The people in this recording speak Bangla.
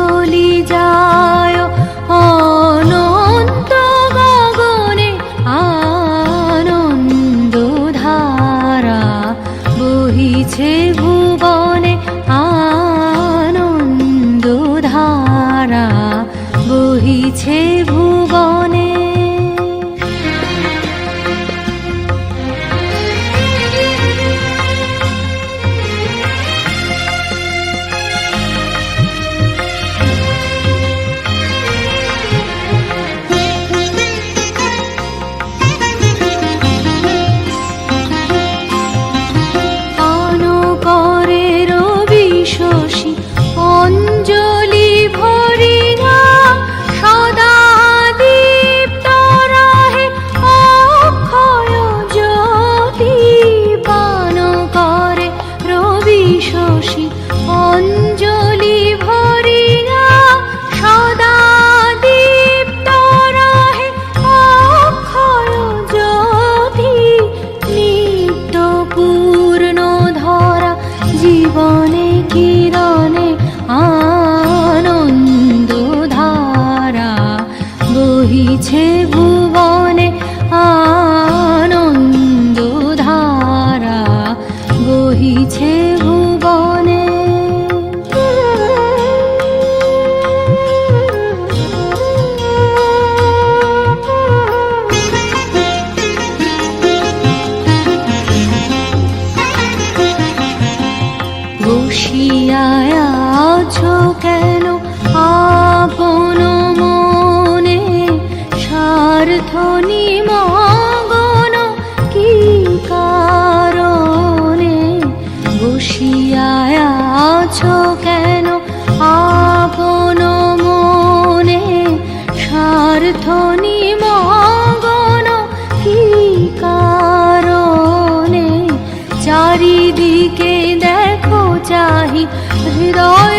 চলি যায় অনন্ত গগনে, আনন্দ ধারা বহিছে ভুবনে, আনন্দ ধারা বহিছে ভুবনে। অঞ্জলি ভরিয়া সদা দীপ্ত রহে অক্ষয় জ্যোতি, পান করে রবি শশী অঞ্জলি ভরিয়া সদা দীপ্ত রহে অক্ষয় জ্যোতি, নিত্য পূর্ণ ধরা জীবনে কিরণে, আনন্দ ধারা বহিছে ভুবনে, আনন্দ ধারা বহিছে ভুবনে। বসিয়া আছো কেন আপন মনে, স্বার্থ নিমগ্ন কি কারণে? বসিয়া আছো কেন আপন মনে, স্বার্থ নিমগ্ন কি কারণে? চারিদিকে দেখো চাহি হৃদয়